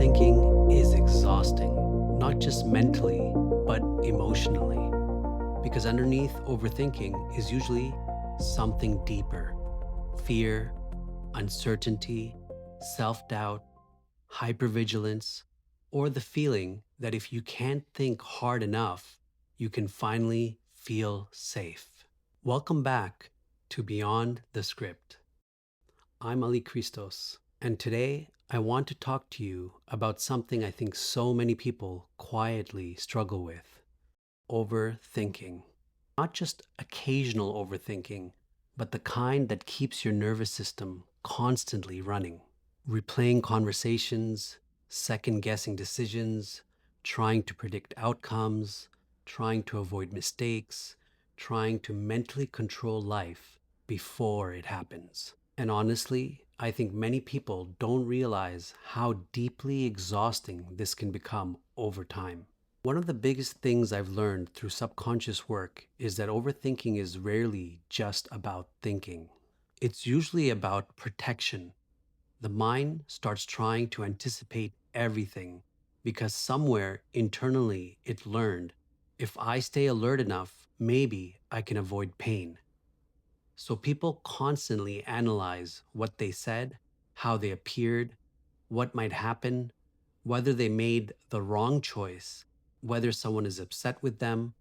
Overthinking is exhausting, not just mentally, but emotionally. Because underneath overthinking is usually something deeper: fear, uncertainty, self doubt, hypervigilance, or the feeling that if you can't think hard enough, you can finally feel safe. Welcome back to Beyond the Script. I'm Ali Christos, and today I want to talk to you about something I think so many people quietly struggle with: overthinking. Not just occasional overthinking, but the kind that keeps your nervous system constantly running, replaying conversations, second guessing decisions, trying to predict outcomes, trying to avoid mistakes, trying to mentally control life before it happens. And honestly, I think many people don't realize how deeply exhausting this can become over time. One of the biggest things I've learned through subconscious work is that overthinking is rarely just about thinking. It's usually about protection. The mind starts trying to anticipate everything because somewhere internally it learned, if I stay alert enough, maybe I can avoid pain. So people constantly analyze what they said, how they appeared, what might happen, whether they made the wrong choice, whether someone is upset with them,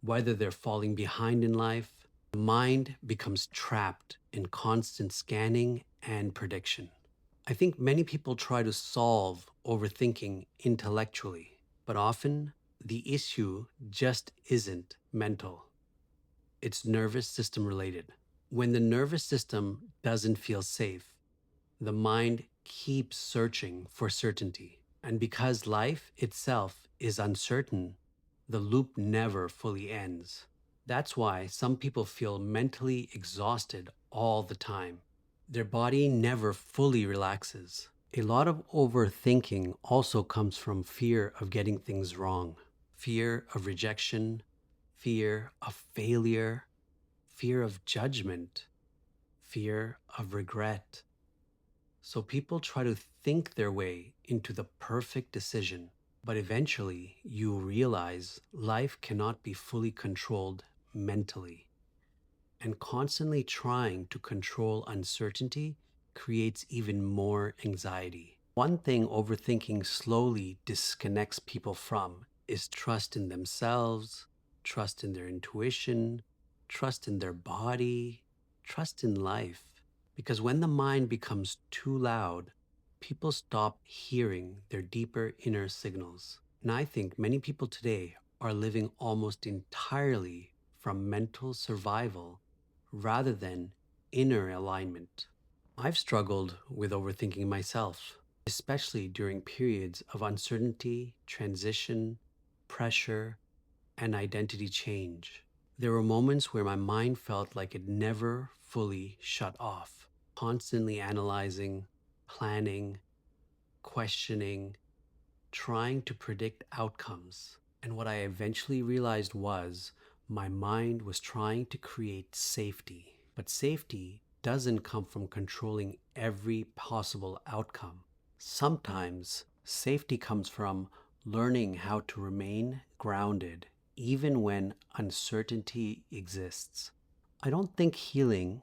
whether they're falling behind in life. The mind becomes trapped in constant scanning and prediction. I think many people try to solve overthinking intellectually, but often the issue just isn't mental. It's nervous system related. When the nervous system doesn't feel safe, the mind keeps searching for certainty. And because life itself is uncertain, the loop never fully ends. That's why some people feel mentally exhausted all the time. Their body never fully relaxes. A lot of overthinking also comes from fear of getting things wrong, fear of rejection, fear of failure, fear of judgment, fear of regret. So people try to think their way into the perfect decision, but eventually you realize life cannot be fully controlled mentally. And constantly trying to control uncertainty creates even more anxiety. One thing overthinking slowly disconnects people from is trust in themselves, trust in their intuition, trust in their body, trust in life. Because when the mind becomes too loud, people stop hearing their deeper inner signals. And I think many people today are living almost entirely from mental survival rather than inner alignment. I've struggled with overthinking myself, especially during periods of uncertainty, transition, pressure, and identity change. There were moments where my mind felt like it never fully shut off, constantly analyzing, planning, questioning, trying to predict outcomes. And what I eventually realized was my mind was trying to create safety. But safety doesn't come from controlling every possible outcome. Sometimes safety comes from learning how to remain grounded even when uncertainty exists. I don't think healing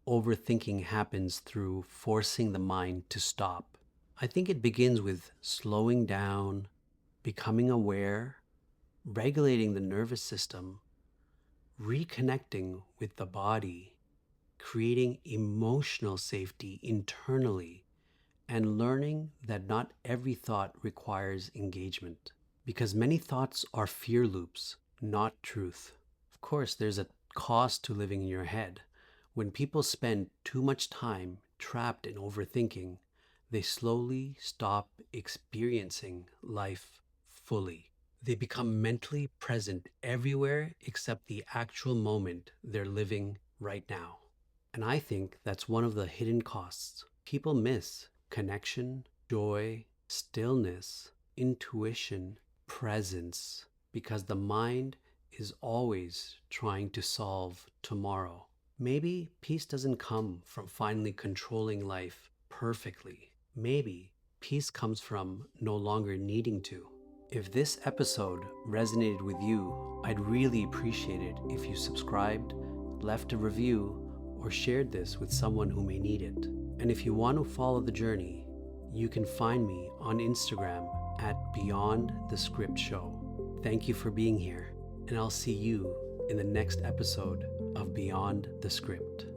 overthinking happens through forcing the mind to stop. I think it begins with slowing down, becoming aware, regulating the nervous system, reconnecting with the body, creating emotional safety internally, and learning that not every thought requires engagement. Because many thoughts are fear loops, not truth. Of course, there's a cost to living in your head. When people spend too much time trapped in overthinking, they slowly stop experiencing life fully. They become mentally present everywhere except the actual moment they're living right now. And I think that's one of the hidden costs. People miss connection, joy, stillness, intuition, presence, because the mind is always trying to solve tomorrow. Maybe peace doesn't come from finally controlling life perfectly. Maybe Peace comes from no longer needing to. If this episode resonated with you, I'd really appreciate it if you subscribed, left a review, or shared this with someone who may need it. And if you want to follow the journey, you can find me on Instagram at Beyond the Script Show. Thank you for being here, and I'll see you in the next episode of Beyond the Script.